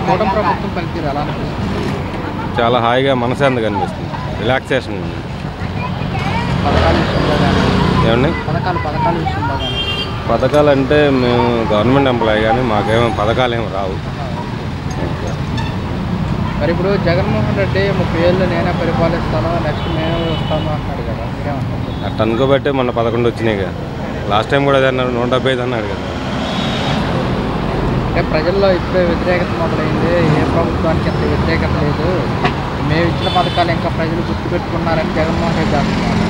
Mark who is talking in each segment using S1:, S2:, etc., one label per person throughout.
S1: కూటమి ప్రభుత్వం పనితీరు ఎలా అనిపిస్తుంది?
S2: చాలా హాయిగా మనశాంతిగా అనిపిస్తుంది, రిలాక్సేషన్.
S1: పథకాల విషయంలో కానీ
S2: ఏమండి
S1: పథకాల విషయంలో కానీ
S2: పథకాలు అంటే మేము గవర్నమెంట్ ఎంప్లాయీ కానీ మాకేమో పథకాలు ఏమి రావు.
S1: మరి ఇప్పుడు జగన్మోహన్ రెడ్డి 30 ఏళ్ళు నేనే పరిపాలిస్తాను, నెక్స్ట్ మేము వస్తాము అంటున్నాడు కదా, మీరేమంటారు?
S2: అట్ట అనుకోబట్టే మొన్న 11 వచ్చినాయి కదా. లాస్ట్ టైం కూడా అదే అన్నాడు, 175 అన్నాడు కదా.
S1: అంటే ప్రజల్లో ఇప్పుడే వ్యతిరేకత మొదలైంది, ఏ ప్రభుత్వానికి ఎంత వ్యతిరేకత లేదు, మేము ఇచ్చిన పథకాలు ఇంకా ప్రజలు గుర్తుపెట్టుకున్నారని జగన్మోహన్ రెడ్డి అంటున్నారు.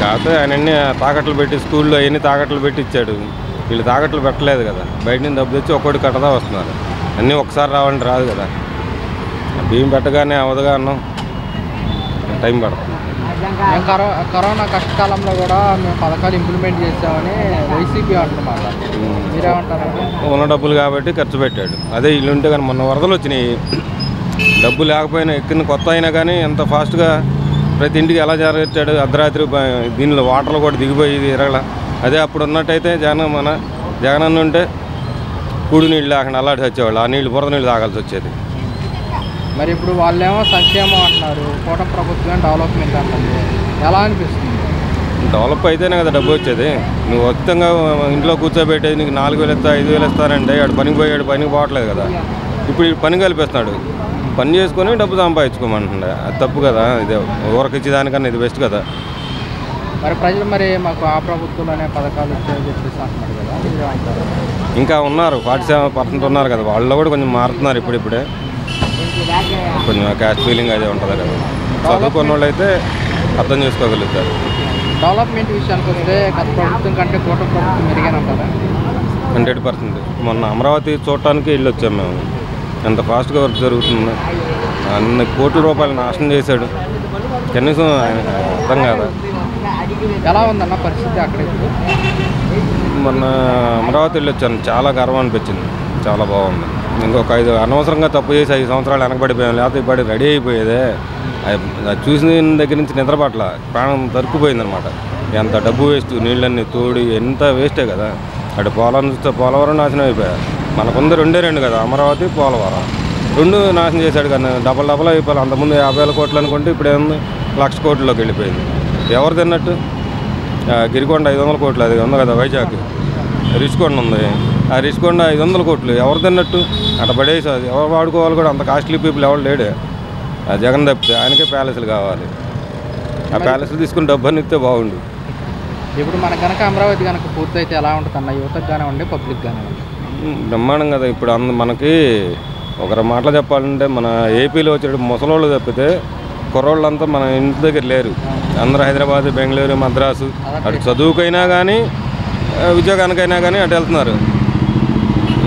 S2: కాకపోతే ఆయన అన్ని తాకట్లు పెట్టి స్కూల్లో ఎన్ని తాకట్లు పెట్టి ఇచ్చాడు, వీళ్ళు తాకట్లు పెట్టలేదు కదా. బయట నుంచి డబ్బు తెచ్చి ఒక్కటి కట్టదా వస్తున్నారు. అన్నీ ఒకసారి రావాలంటే రాదు కదా. బియ్యం పెట్టగానే అవదుగా అన్నాం, టైం పడుతుంది.
S1: మేము కరోనా కష్టకాలంలో కూడా మేము పథకాలు ఇంప్లిమెంట్ చేసామని వైసీపీ అంటున్నమాట, మీరేమంటారంటే?
S2: ఉన్న డబ్బులు కాబట్టి ఖర్చు పెట్టాడు. అదే ఇల్లు ఉంటే కానీ మొన్న వరదలు వచ్చినాయి, డబ్బు లేకపోయినా ఎక్కిన కొత్త అయినా కానీ ఎంత ఫాస్ట్గా ప్రతి ఇంటికి ఎలా జరగచ్చాడు. అర్ధరాత్రి దీనిలో వాటర్లు కూడా దిగిపోయేది ఎరగల. అదే అప్పుడు ఉన్నట్టయితే జగనన్న ఉంటే కూడి నీళ్ళు లేకుండా అలాంటి వచ్చేవాళ్ళు, ఆ నీళ్ళు బురద నీళ్ళు తాగాల్సి వచ్చేది.
S1: మరి ఇప్పుడు వాళ్ళేమో సంక్షేమం అంటున్నారు, కూటమి ప్రభుత్వం డెవలప్మెంట్ అంటుంది, ఎలా అనిపిస్తుంది?
S2: డెవలప్ అయితేనే కదా డబ్బు వచ్చేది. నువ్వు ఉచితంగా ఇంట్లో కూర్చోబెట్టేది నీకు 4,000 ఇస్తా 5,000 ఇస్తానంటే ఆడు పనికి పోయాడు, పనికి పోవట్లేదు కదా. ఇప్పుడు పని కల్పిస్తున్నాడు, పని చేసుకొని డబ్బు సంపాదించుకోమంటుండే, అది తప్పు కదా. ఇదే ఊరకిచ్చి దానికన్నా ఇది బెస్ట్ కదా.
S1: మరి ప్రజలు మరి మాకు ఆ ప్రభుత్వంలోనే పథకాలు వచ్చాయని చెప్పేసి అంటున్నారు కదా,
S2: ఇంకా ఉన్నారు 47% ఉన్నారు కదా, వాళ్ళు కూడా కొంచెం మారుతున్నారు ఇప్పుడిప్పుడే. కొంచెం క్యాస్ట్ ఫీలింగ్ అదే ఉంటుంది కదా. చదువుకున్న వాళ్ళు అయితే అర్థం చేసుకోగలుగుతారు.
S1: డెవలప్మెంట్ విషయానికి వస్తే గత ప్రభుత్వం కంటే కూటమి ప్రభుత్వం మెరుగేనంటారా?
S2: 100%. మొన్న అమరావతి చూడటానికి వెళ్ళి వచ్చాము మేము. ఎంత ఫాస్ట్గా వర్క్ జరుగుతుంది. అన్ని కోట్ల రూపాయలు నాశనం చేశాడు, కనీసం అర్థం కాదా.
S1: ఎలా ఉందన్న పరిస్థితి అక్కడ?
S2: మొన్న అమరావతి వెళ్ళి వచ్చాను, చాలా గర్వం అనిపించింది, చాలా బాగుంది. ఇంకొక 5 అనవసరంగా తప్పు చేసి 5 సంవత్సరాలు వెనకబడిపోయాం, లేకపోతే ఇప్పటి రెడీ అయిపోయేదే. అది చూసిన దగ్గర నుంచి నిద్రపట్ల ప్రాణం తరుక్కుపోయిందనమాట. ఎంత డబ్బు వేస్ట్, నీళ్ళన్నీ తోడి ఎంత వేస్టే కదా. అటు పోలవరం నాశనం అయిపోయాయి. మనకుంది 2 కదా, అమరావతి పోలవరం 2 నాశనం చేశాడు కదా. డబల్ అయిపోయాలి. అంతకుముందు 50,000 కోట్లు అనుకుంటే ఇప్పుడు ఏముంది 1,00,000 కోట్లలోకి వెళ్ళిపోయింది. ఎవరు తిన్నట్టు? గిరికొండ 500 కోట్లు, అది ఉంది కదా వైజాగ్. రిషికొండ ఉంది, ఆ రిషికొండ 500 కోట్లు ఎవరు తిన్నట్టు? అట్లా పడేసి అది ఎవరు వాడుకోవాలి కూడా. అంత కాస్ట్లీ పీపుల్ ఎవరు లేడే. జగన్ తప్పితే ఆయనకే ప్యాలెస్లు కావాలి. ఆ ప్యాలెస్లు తీసుకుని డబ్బు అని ఇస్తే బాగుండు.
S1: ఇప్పుడు మన కనుక అమరావతి కనుక పూర్తయితే ఎలా ఉంటుంది అన్న, యువతకు కానివ్వండి పబ్లిక్ కానివ్వండి?
S2: బ్రహ్మాండం కదా. ఇప్పుడు మనకి ఒకరి మాటలు చెప్పాలంటే మన ఏపీలో వచ్చే ముసలోళ్ళు తప్పితే కుర్రోళ్ళంతా మన ఇంటి దగ్గర లేరు. అందరూ హైదరాబాద్, బెంగళూరు, మద్రాసు అటు చదువుకైనా కానీ ఉద్యోగానికైనా కానీ అటు వెళ్తున్నారు.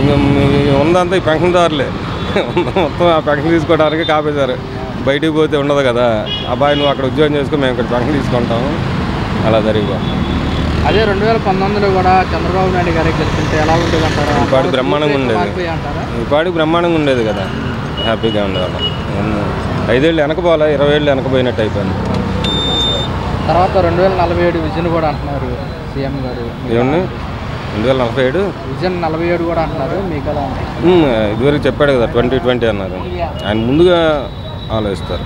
S2: ఇంకా ఉందంతా ఈ పెన్షన్దారులే. మొత్తం ఆ పెన్షన్ తీసుకోవడానికి కాపేశారు. బయటికి పోతే ఉండదు కదా. అబ్బాయి నువ్వు అక్కడ ఉద్యోగం చేసుకుని మేము ఇక్కడ పెన్షన్ తీసుకుంటాము, అలా జరిగిపోతుంది.
S1: అదే 2019లో కూడా చంద్రబాబు నాయుడు గారికి గెలుస్తుంటే ఎలా ఉండేది అంటారా?
S2: ఈపాడికి బ్రహ్మాండంగా ఉండేది. ఈపాడికి బ్రహ్మాండంగా ఉండేది కదా, హ్యాపీగా ఉండేవాళ్ళం. 5 ఏళ్ళు వెనకపోలే, 20 ఏళ్ళు వెనకపోయినట్టు అయిపోయింది.
S1: తర్వాత 2047 విజన్ కూడా అంటున్నారు సీఎం గారు.
S2: ఏమన్నా 2047
S1: విజన్ 47 కూడా అంటున్నారు, మీకు ఎలా?
S2: ఇదివరకు చెప్పాడు కదా 2020 అన్నారు. ఆయన ముందుగా ఆలోచిస్తారు.